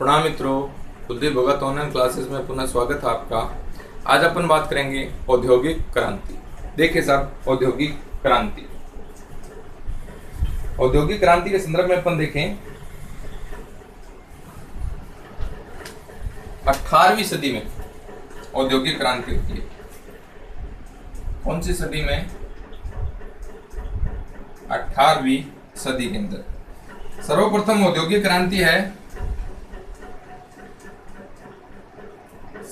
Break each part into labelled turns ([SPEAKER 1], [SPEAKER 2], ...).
[SPEAKER 1] प्रणाम मित्रों, कुलदीप भगत online classes में पुनः स्वागत है आपका। आज अपन बात करेंगे औद्योगिक क्रांति। देखिए साहब, औद्योगिक क्रांति के संदर्भ में अपन देखें 18वीं सदी में औद्योगिक क्रांति होती है। कौन सी सदी में? 18वीं सदी के अंदर सर्वप्रथम औद्योगिक क्रांति है।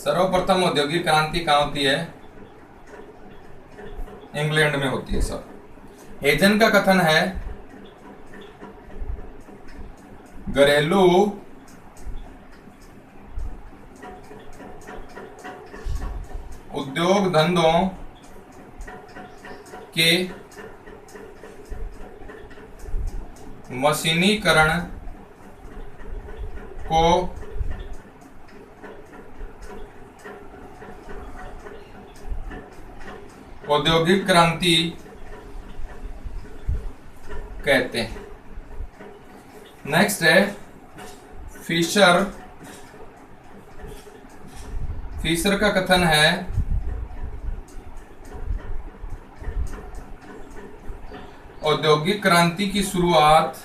[SPEAKER 1] सर्वप्रथम औद्योगिक क्रांति कहाँ होती है? इंग्लैंड में होती है। सब हेजन का कथन है, घरेलू उद्योग धंधों के मशीनीकरण को औद्योगिक क्रांति कहते हैं। नेक्स्ट है फिशर का कथन है, औद्योगिक क्रांति की शुरुआत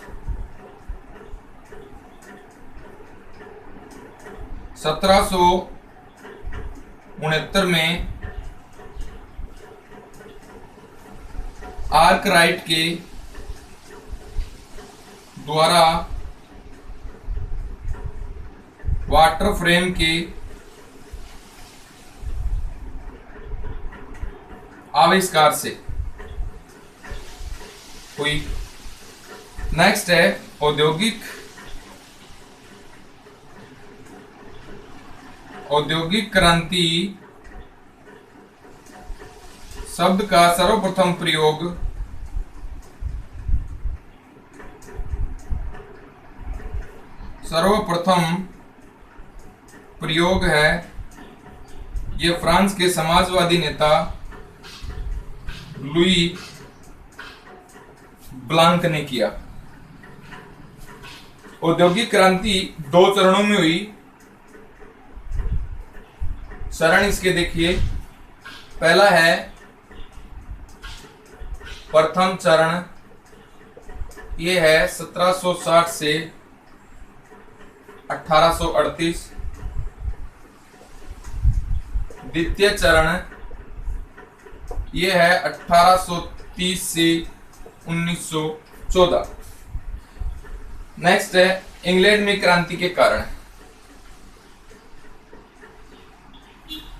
[SPEAKER 1] 1769 में आर्कराइट के द्वारा वाटर फ्रेम के आविष्कार से हुई। नेक्स्ट है औद्योगिक क्रांति शब्द का सर्वप्रथम प्रयोग है ये फ्रांस के समाजवादी नेता लुई ब्लांक ने किया। औद्योगिक क्रांति 2 चरणों में हुई। चरण इसके देखिए, पहला है प्रथम चरण, ये है 1760 से 1838। द्वितीय चरण ये है 1830 से 1914। नेक्स्ट है इंग्लैंड में क्रांति के कारण।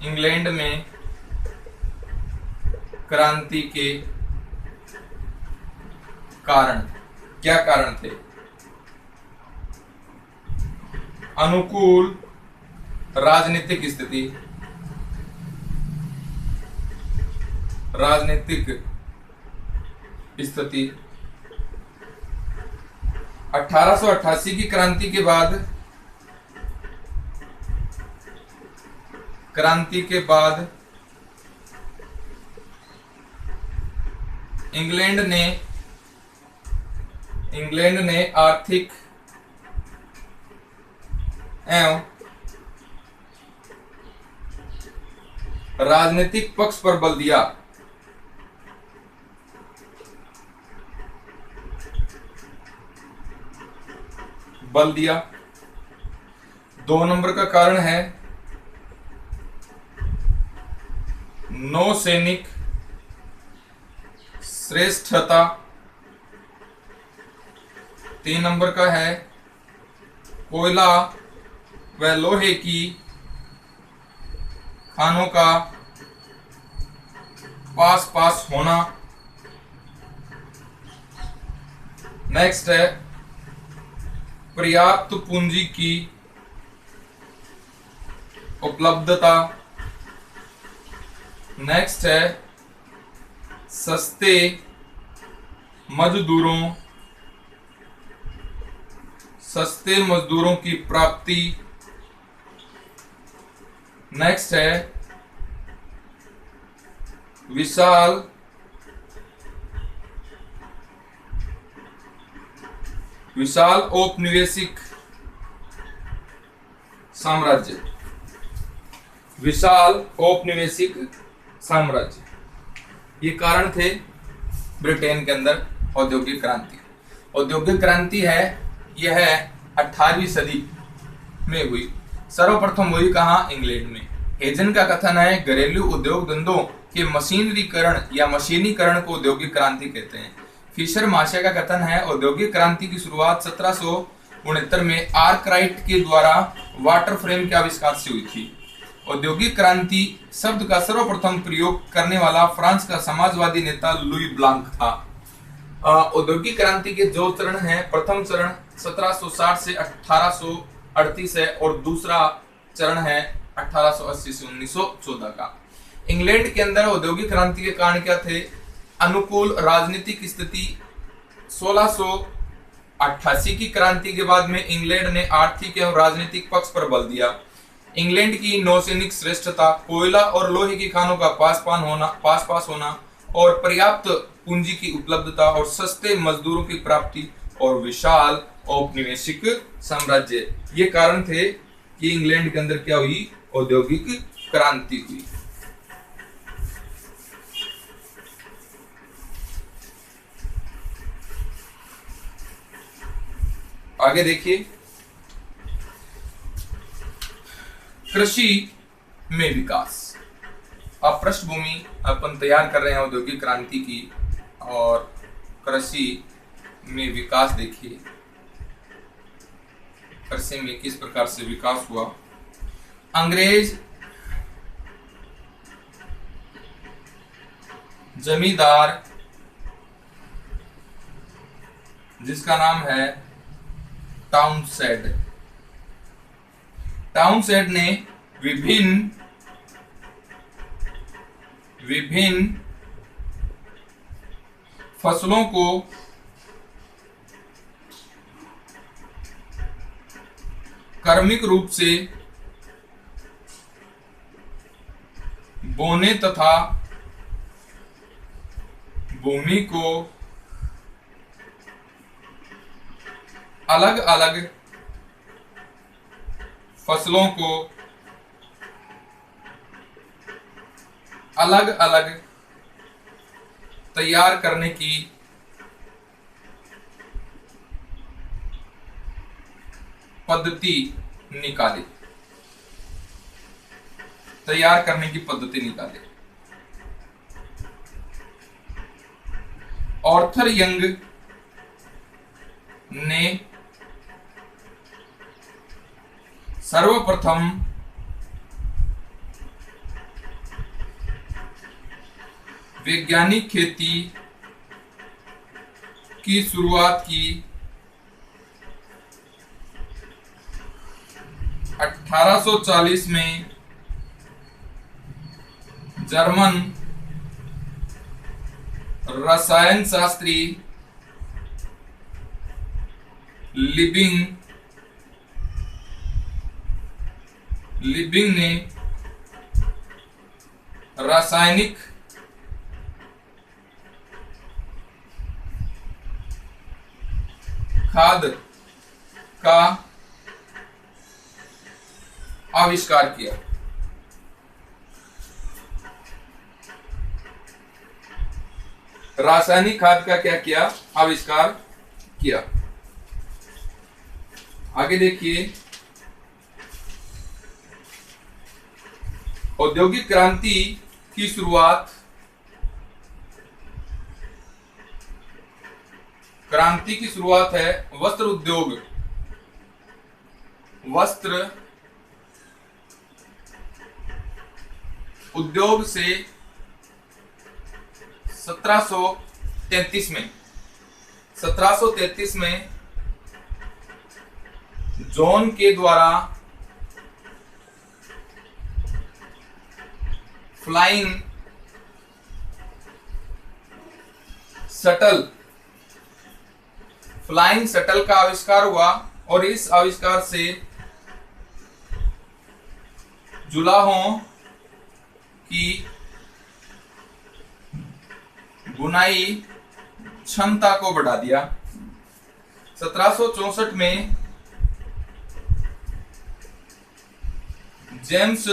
[SPEAKER 1] इंग्लैंड में क्रांति के कारण क्या कारण थे? अनुकूल राजनीतिक स्थिति, 1888 की क्रांति के बाद इंग्लैंड ने आर्थिक एवं राजनीतिक पक्ष पर बल दिया। बल दिया। 2 नंबर का कारण है नौसैनिक श्रेष्ठता। 3 नंबर का है कोयला व लोहे की खानों का पास होना। नेक्स्ट है पर्याप्त पूंजी की उपलब्धता। नेक्स्ट है सस्ते मजदूरों की प्राप्ति। नेक्स्ट है विशाल औपनिवेशिक साम्राज्य, विशाल औपनिवेशिक साम्राज्य, ये कारण थे ब्रिटेन के अंदर औद्योगिक क्रांति। औद्योगिक क्रांति है यह 18वीं सदी में हुई। सर्वप्रथम हुई कहाँ? इंग्लैंड में। हेजन का कथन है घरेलू उद्योग धंधों के मशीनरीकरण या मशीनीकरण को औद्योगिक क्रांति कहते हैं। फिशर महाशय का कथन है औद्योगिक क्रांति की शुरुआत 1769 में आर्कराइट के द्वारा वाटर फ्रेम के आविष्कार से हुई थी। औद्योगिक क्रांति शब्द का सर्वप्रथम प्रयोग करने वाला फ्रांस का समाजवादी नेता लुई ब्लांक था। औद्योगिक क्रांति के जो चरण हैं, प्रथम चरण 1760 से 1838 है और दूसरा चरण है 1880 से 1914 का। इंग्लैंड के अंदर औद्योगिक क्रांति के कारण क्या थे? अनुकूल राजनीतिक स्थिति। 1688 की क्रांति के बाद में इंग्लैंड ने आर्थिक एवं राजनीतिक पक्ष पर बल दिया। इंग्लैंड की नौसैनिक श्रेष्ठता, कोयला और लोहे की खानों का पास होना और पर्याप्त पूंजी की उपलब्धता और सस्ते मजदूरों की प्राप्ति और विशाल औपनिवेशिक साम्राज्य, ये कारण थे कि इंग्लैंड के अंदर क्या हुई? औद्योगिक क्रांति हुई। आगे देखिए, कृषि में विकास। अब पृष्ठभूमि अपन तैयार कर रहे हैं औद्योगिक क्रांति की, और कृषि में विकास देखिए, कृषि में किस प्रकार से विकास हुआ। अंग्रेज जमींदार जिसका नाम है टाउनशेंड ने विभिन्न फसलों को क्रमिक रूप से बोने तथा भूमि को अलग अलग फसलों को अलग अलग तैयार करने की पद्धति निकाली। आर्थर यंग ने सर्वप्रथम वैज्ञानिक खेती की शुरुआत की। 1840 में जर्मन रसायन शास्त्री लिबिंग ने रासायनिक खाद का आविष्कार किया। रासायनिक खाद का क्या किया? आविष्कार किया। आगे देखिए, औद्योगिक क्रांति की शुरुआत है वस्त्र उद्योग से 1733 में जॉन के द्वारा फ्लाइंग शटल का आविष्कार हुआ और इस आविष्कार से जुलाहों की बुनाई क्षमता को बढ़ा दिया। 1764 में जेम्स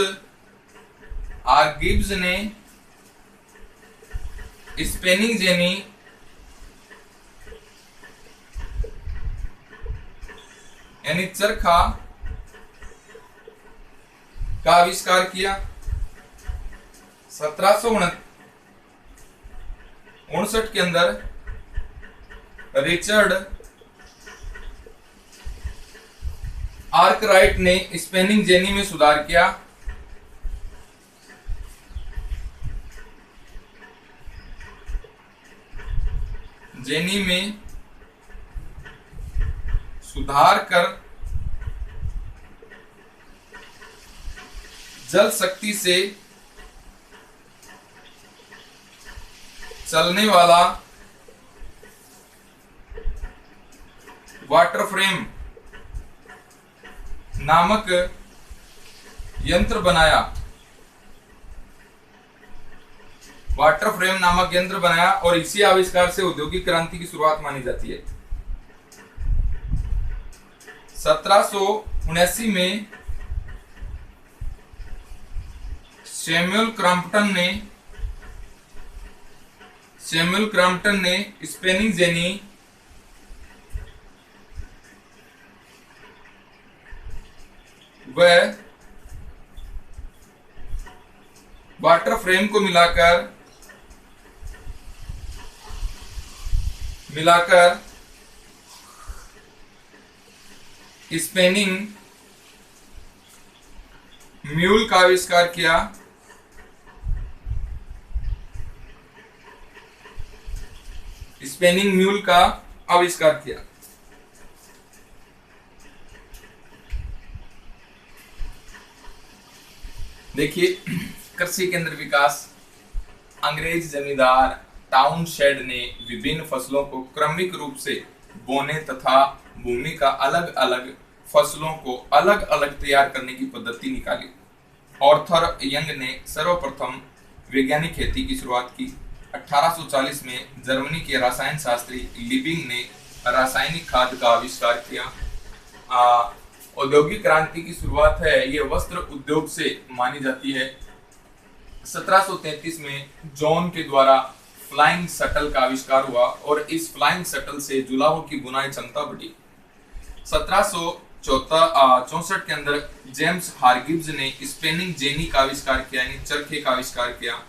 [SPEAKER 1] आर गिब्स ने स्पेनिंग जेनी यानी चरखा का आविष्कार किया। 1759 के अंदर रिचर्ड आर्कराइट ने स्पेनिंग जेनी में सुधार किया। जेनी में सुधार कर जल शक्ति से चलने वाला वाटर फ्रेम नामक यंत्र बनाया। वाटर फ्रेम नामक यंत्र बनाया और इसी आविष्कार से औद्योगिक क्रांति की शुरुआत मानी जाती है। 1779 में सैमुअल क्रॉम्पटन ने स्पेनिंग जेनी व वाटर फ्रेम को मिलाकर स्पेनिंग म्यूल का आविष्कार किया। स्पेनिंग म्यूल का आविष्कार किया। देखिए, कृषि केंद्र विकास अंग्रेज जमींदार टाउनशेंड ने विभिन्न फसलों को क्रमिक रूप से बोने तथा भूमि का अलग अलग फसलों को अलग अलग तैयार करने की पद्धति निकाली। ऑर्थर यंग ने सर्वप्रथम वैज्ञानिक खेती की शुरुआत की। 1840 में जर्मनी के रसायन शास्त्री लिबिंग ने रासायनिक खाद का आविष्कार किया। औद्योगिक क्रांति की शुरुआत है ये वस्त्र उद्योग से मानी जाती है। 1733 में जॉन के द्वारा फ्लाइंग शटल का आविष्कार हुआ और इस फ्लाइंग शटल से जुलाहों की बुनाई क्षमता बढ़ी। 1764 के अंदर जेम्स हारगिव्स ने स्पेनिंग जेनी का आविष्कार किया, यानी चरखे का आविष्कार किया।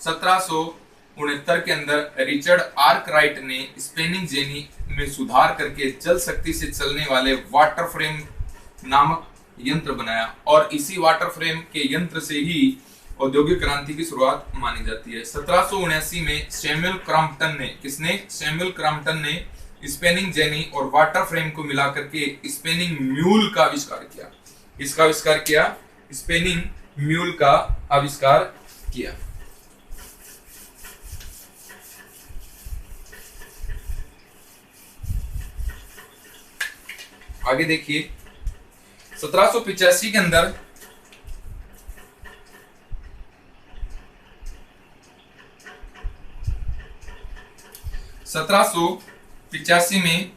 [SPEAKER 1] 1769 के अंदर रिचर्ड आर्कराइट ने स्पेनिंग जेनी में सुधार करके जल शक्ति से चलने वाले वाटर फ्रेम नामक यंत्र बनाया और इसी वाटर फ्रेम के यंत्र से ही औद्योगिक क्रांति की शुरुआत मानी जाती है। 1779 में सैमुअल क्रॉम्पटन ने स्पेनिंग जेनी और वाटर फ्रेम को मिलाकर के स्पेनिंग म्यूल का आविष्कार किया। इसका आविष्कार किया, स्पेनिंग म्यूल का आविष्कार किया। आगे देखिए, 1785 के अंदर में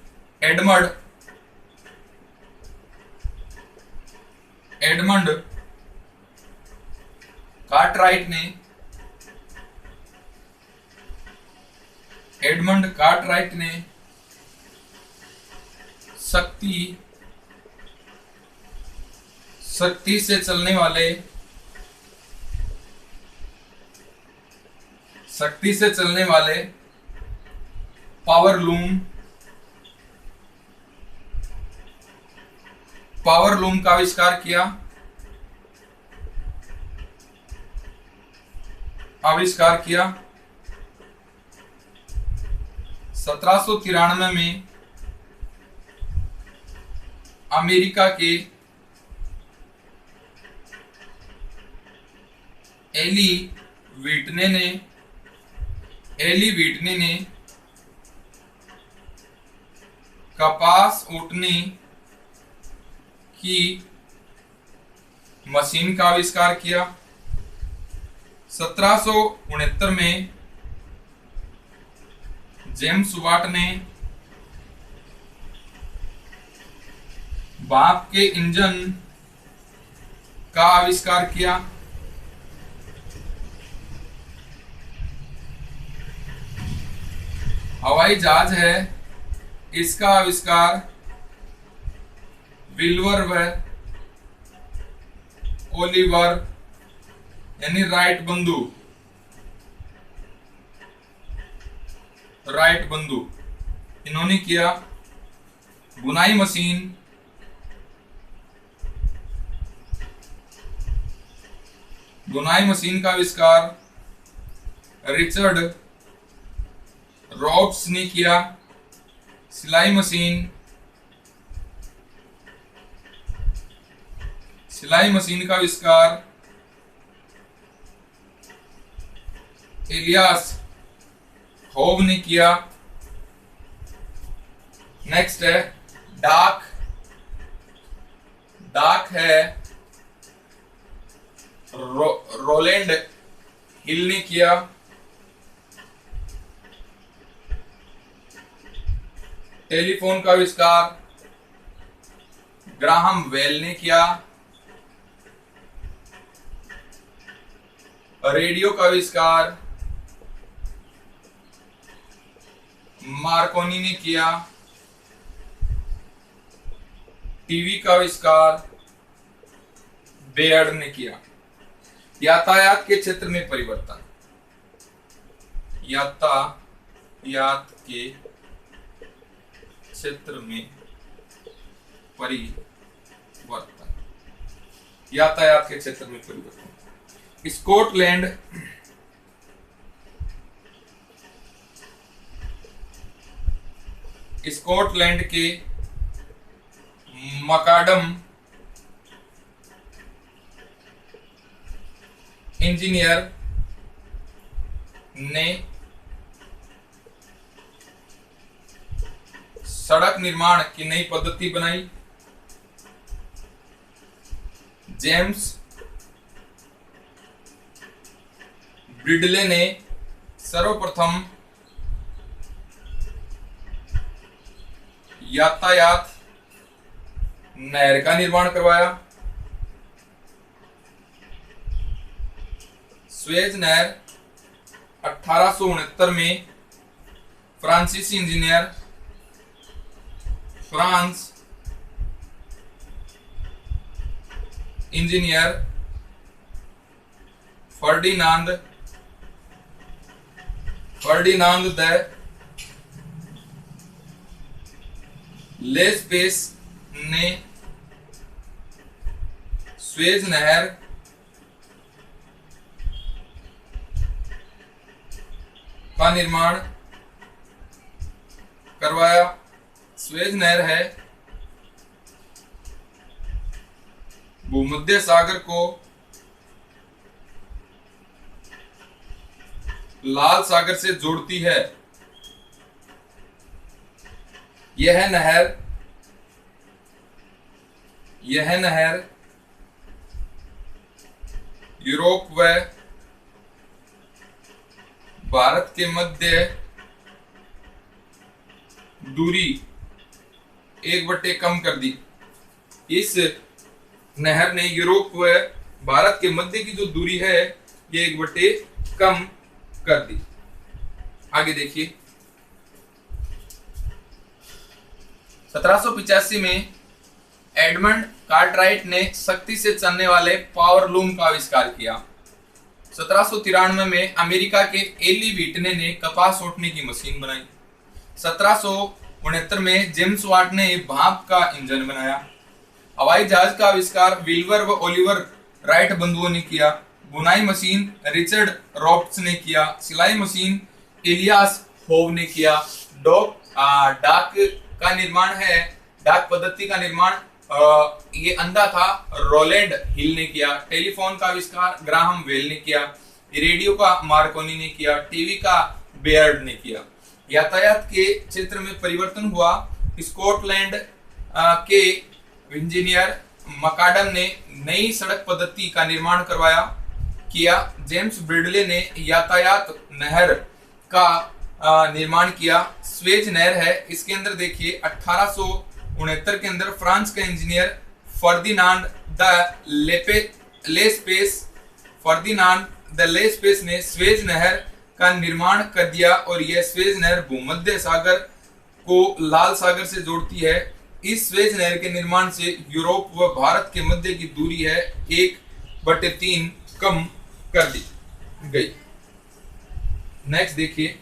[SPEAKER 1] एडमंड कार्टराइट ने शक्ति से चलने वाले पावर लूम का आविष्कार किया। 1793 में अमेरिका के एली व्हिटने ने कपास ओटने की मशीन का आविष्कार किया। 1769 में जेम्स वाट ने भाप के इंजन का आविष्कार किया? हवाई जहाज है, इसका आविष्कार विल्बर व ओलिवर यानी राइट बंधु इन्होंने किया। बुनाई मशीन का आविष्कार रिचर्ड रॉब्स ने किया। सिलाई मशीन का आविष्कार इलियास होव ने किया। नेक्स्ट है डाक है, रोलैंड हिल ने किया। टेलीफोन का आविष्कार ग्राहम बेल ने किया। रेडियो का आविष्कार मार्कोनी ने किया। टीवी का आविष्कार बेयर्ड ने किया। यातायात के क्षेत्र में परिवर्तन, यातायात के क्षेत्र में परिवर्तन, यातायात के क्षेत्र में परिवर्तन। स्कॉटलैंड के मकाडम इंजीनियर ने सड़क निर्माण की नई पद्धति बनाई। जेम्स ब्रिडले ने सर्वप्रथम यातायात नहर का निर्माण करवाया। स्वेज नहर 1869 में फ्रांसीसी इंजीनियर फर्डिनांद द लेस्पेस ने स्वेज नहर का निर्माण करवाया। स्वेज नहर है भूमध्य सागर को लाल सागर से जोड़ती है। यह नहर यूरोप व भारत के मध्य दूरी 1/2 कम कर दी। इस नहर ने यूरोप व भारत के मध्य की जो दूरी है ये 1/2 कम कर दी। आगे देखिए 1785 में एडमंड कार्टराइट ने सख्ती से चलने वाले पावर लूम का आविष्कार किया। 1793 में अमेरिका के एली व्हिटने ने कपास ओटने की मशीन बनाई। 1769 में जेम्स वाट ने भाप का इंजन बनाया। हवाई जहाज का आविष्कार विल्बर व ओलिवर राइट बंधुओं ने किया। बुनाई मशीन रिचर्ड रॉब्स ने किया। सिलाई मशीन इलियास होव ने किया। डाक का निर्माण है, डाक पद्धति का निर्माण ये अंधा था, रोलैंड हिल ने किया। टेलीफोन का आविष्कार ग्राहम बेल ने किया। रेडियो का मार्कोनी ने किया। टीवी का बेयर्ड ने किया। यातायात के क्षेत्र में परिवर्तन हुआ। स्कॉटलैंड के इंजीनियर मकाडम ने नई सड़क पद्धति का निर्माण किया। जेम्स ब्रिडले ने यातायात नहर का निर्माण किया। स्वेज नहर है, इसके अंदर देखिए 1869 के अंदर फ्रांस का इंजीनियर फर्दिनांड द लेस्पेस फर्दिनांड द लेस्पेस ने स्वेज नहर का निर्माण कर दिया और यह स्वेज नहर भूमध्य सागर को लाल सागर से जोड़ती है। इस स्वेज नहर के निर्माण से यूरोप व भारत के मध्य की दूरी है 1/3 कम कर दी गई। नेक्स्ट देखिए,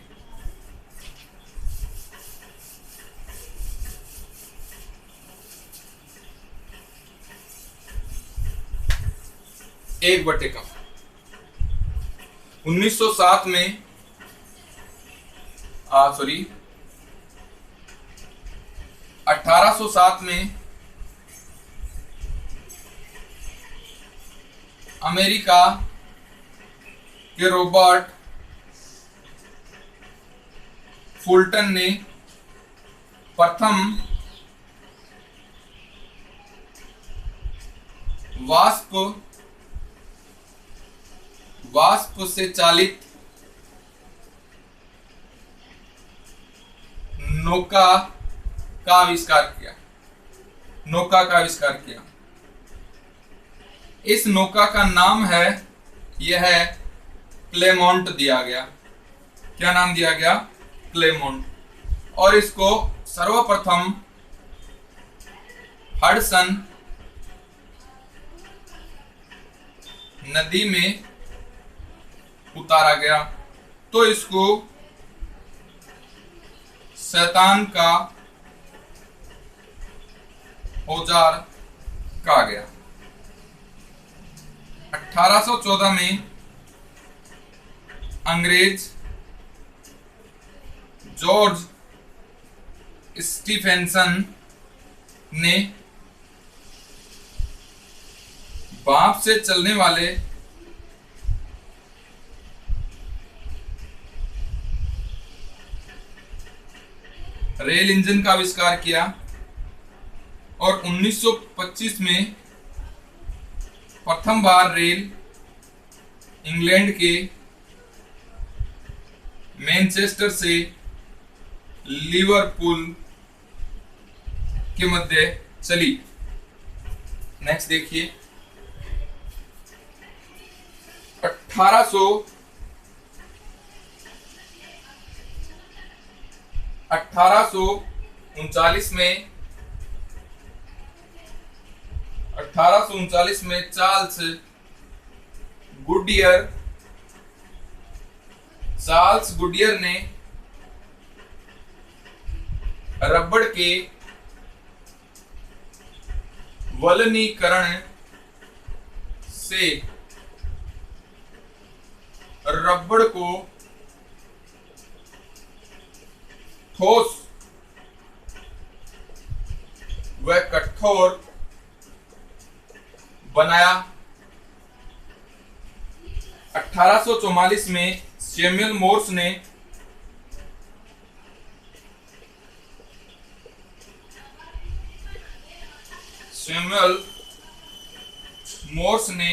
[SPEAKER 1] एक बटे कम। 1907 में 1807 में अमेरिका के रॉबर्ट फुल्टन ने प्रथम वाष्प से चालित नौका का आविष्कार किया। इस नौका का नाम है, यह है क्लेमोंट दिया गया। क्या नाम दिया गया? क्लेमोंट। और इसको सर्वप्रथम हडसन नदी में उतारा गया, तो इसको शैतान का औजार कहा गया। 1814 में अंग्रेज जॉर्ज स्टीफेंसन ने भाप से चलने वाले रेल इंजन का आविष्कार किया और 1925 में प्रथम बार रेल इंग्लैंड के मैनचेस्टर से लिवरपूल के मध्य चली। नेक्स्ट देखिए, 1839 में चार्ल्स गुडियर ने रबड़ के वलनीकरण से रबड़ को ठोस व कठोर बनाया। 1844 में सैमुअल मोर्स ने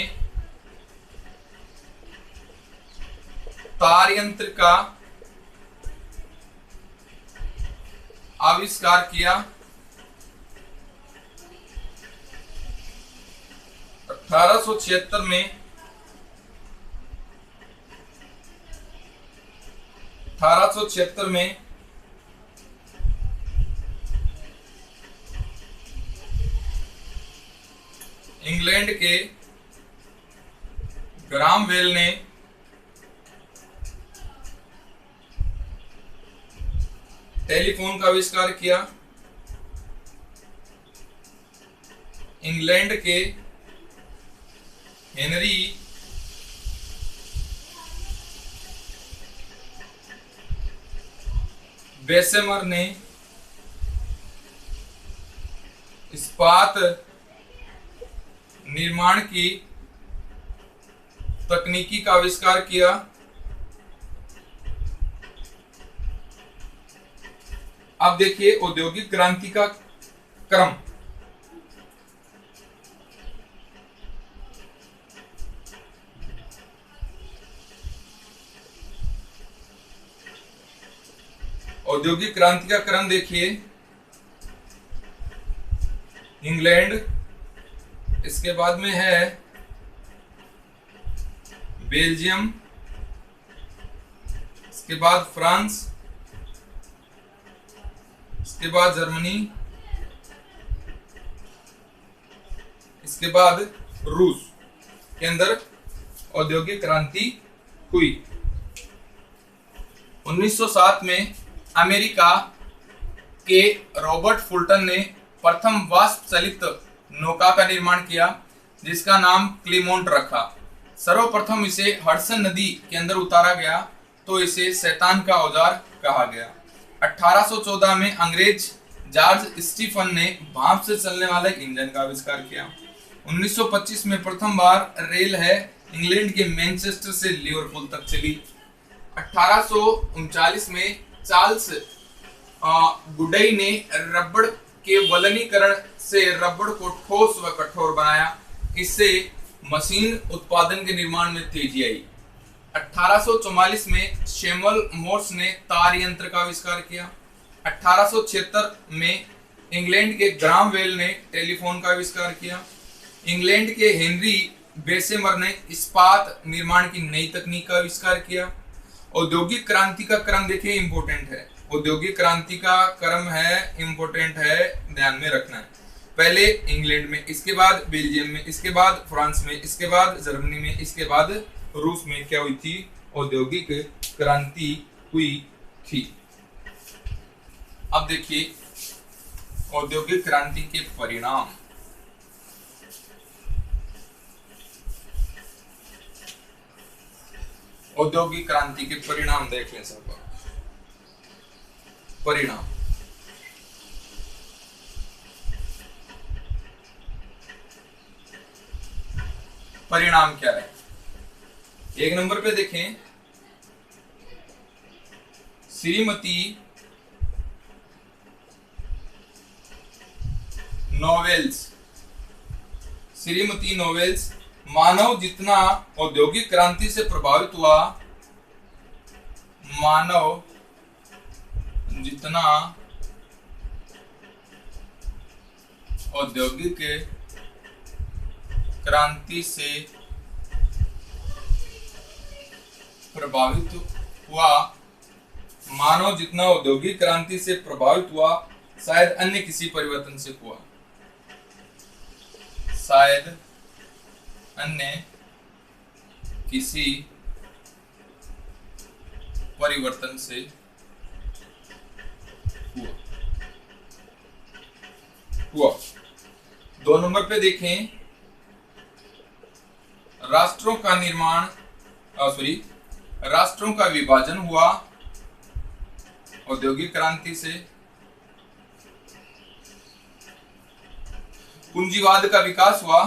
[SPEAKER 1] तार यंत्र का आविष्कार किया। 1876 में इंग्लैंड के ग्रामवेल ने टेलीफोन का आविष्कार किया। इंग्लैंड के हेनरी बेसेमर ने इस्पात निर्माण की तकनीकी का आविष्कार किया। अब देखिए औद्योगिक क्रांति का क्रम। औद्योगिक क्रांति का क्रम देखिए, इंग्लैंड, इसके बाद में है बेल्जियम, इसके बाद फ्रांस, इसके बाद जर्मनी, इसके बाद रूस के अंदर औद्योगिक क्रांति हुई। 1907 में अमेरिका के रॉबर्ट फुल्टन ने प्रथम वाष्प चालित नौका का निर्माण किया, जिसका नाम क्लेमोंट रखा। सर्वप्रथम इसे हडसन नदी के अंदर उतारा गया तो इसे शैतान का औजार कहा गया। 1814 में अंग्रेज जॉर्ज स्टीफन ने भाप से चलने वाले इंजन का आविष्कार किया। 1925 में प्रथम बार रेल है इंग्लैंड के मैनचेस्टर से लिवरपूल तक चली। 1839 में चार्ल्स गुडई ने रबड़ के वलनीकरण से रबड़ को ठोस व कठोर बनाया। इससे मशीन उत्पादन के निर्माण में तेजी आई। 1844 में सैमुअल मोर्स ने तार यंत्र का आविष्कार किया। 1876 में इंग्लैंड के ग्राहम बेल ने टेलीफोन का आविष्कार किया। इंग्लैंड के हेनरी बेसेमर ने इस्पात निर्माण की नई तकनीक का आविष्कार किया। औद्योगिक क्रांति का क्रम देखिए इंपॉर्टेंट है। औद्योगिक क्रांति का क्रम है इंपॉर्टेंट है, ध्यान में रखना है। पहले इंग्लैंड में, इसके बाद बेल्जियम में, इसके बाद फ्रांस में, इसके बाद जर्मनी में, इसके बाद रूस में क्या हुई थी? औद्योगिक क्रांति हुई थी। अब देखिए औद्योगिक क्रांति के परिणाम। औद्योगिक क्रांति के परिणाम देख लें सब। परिणाम परिणाम क्या है? एक नंबर पे देखें, श्रीमती नोवेल्स मानव जितना औद्योगिक क्रांति से प्रभावित हुआ, मानव जितना औद्योगिक क्रांति से प्रभावित हुआ, मानव जितना औद्योगिक क्रांति से प्रभावित हुआ शायद अन्य किसी परिवर्तन से हुआ, शायद अन्य किसी परिवर्तन से हुआ। 2 नंबर पे देखें, राष्ट्रों का निर्माण राष्ट्रों का विभाजन हुआ औद्योगिक क्रांति से। पूंजीवाद का विकास हुआ।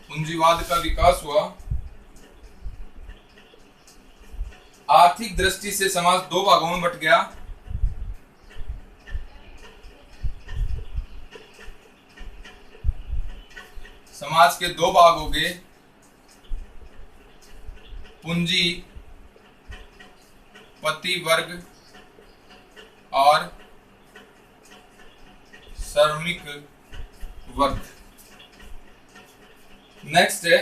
[SPEAKER 1] पूंजीवाद का विकास हुआ। आर्थिक दृष्टि से समाज 2 भागों में बट गया। समाज के 2 भाग हो गए, पूंजीपति वर्ग और श्रमिक वर्ग। नेक्स्ट है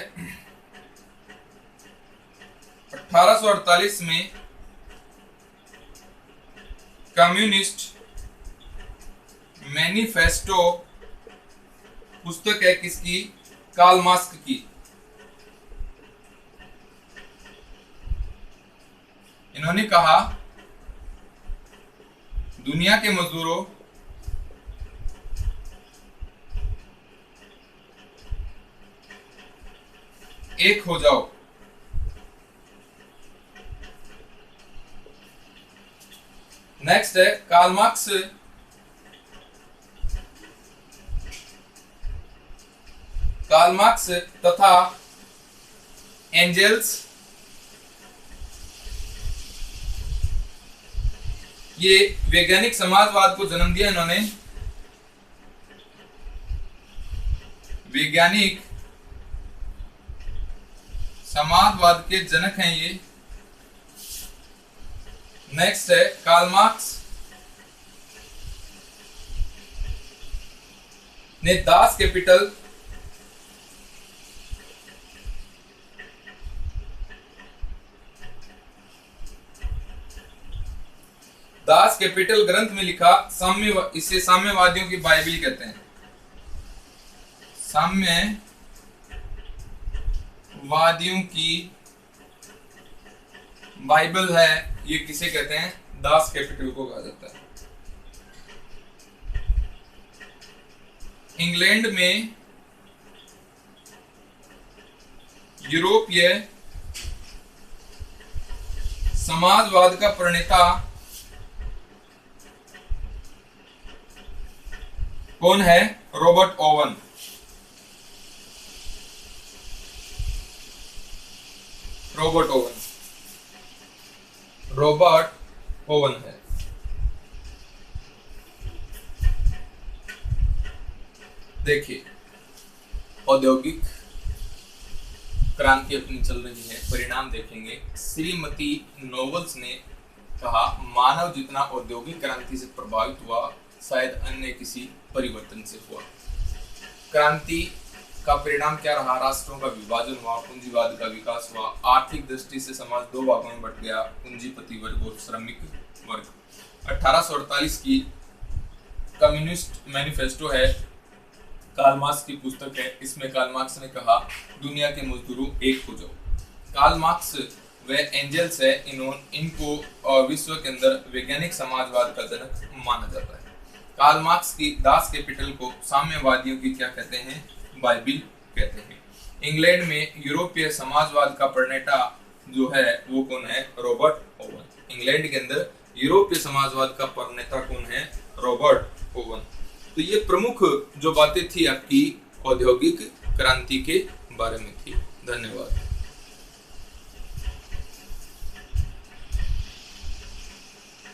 [SPEAKER 1] 1848 में कम्युनिस्ट मैनिफेस्टो पुस्तक है किसकी? कार्ल मार्क्स की। इन्होंने कहा दुनिया के मजदूरों, एक हो जाओ। नेक्स्ट है कार्ल मार्क्स तथा एंजेल्स, ये वैज्ञानिक समाजवाद को जन्म दिया। इन्होंने वैज्ञानिक समाजवाद के जनक हैं ये। नेक्स्ट है कार्ल मार्क्स ने दास कैपिटल ग्रंथ में लिखा इसे साम्यवादियों की बाइबिल कहते हैं। साम्यवादियों की बाइबल है, ये किसे कहते हैं? दास कैपिटल को कहा जाता है। इंग्लैंड में यूरोपीय समाजवाद का प्रणेता कौन है? Robert oven. रॉबर्ट ओवन है। देखिए, औद्योगिक क्रांति अपनी चल रही है, परिणाम देखेंगे। श्रीमती नोवेल्स ने कहा, मानव जितना औद्योगिक क्रांति से प्रभावित हुआ शायद अन्य किसी परिवर्तन से हुआ। क्रांति का परिणाम क्या रहा? राष्ट्रों का विभाजन हुआ, पूंजीवाद का विकास हुआ, आर्थिक दृष्टि से समाज दो भागों में बंट गया, पूंजीपति वर्ग और श्रमिक वर्ग। 1848 की कम्युनिस्ट मैनिफेस्टो है, कार्ल मार्क्स की पुस्तक है। इसमें कार्ल मार्क्स ने कहा, दुनिया के मजदूरों एक हो जाओ। कार्ल मार्क्स व एंजल्स है, इनको विश्व के अंदर वैज्ञानिक समाजवाद का जनक माना जाता है। कार्ल मार्क्स की दास कैपिटल को साम्यवादियों की क्या कहते हैं? बाइबिल कहते हैं। इंग्लैंड में यूरोपीय समाजवाद का प्रणेता जो है वो कौन है? Robert oven. इंग्लैंड के अंदर यूरोपीय समाजवाद का प्रणेता कौन है? Robert oven. तो ये प्रमुख जो बातें थी आपकी औद्योगिक क्रांति के बारे में थी। धन्यवाद।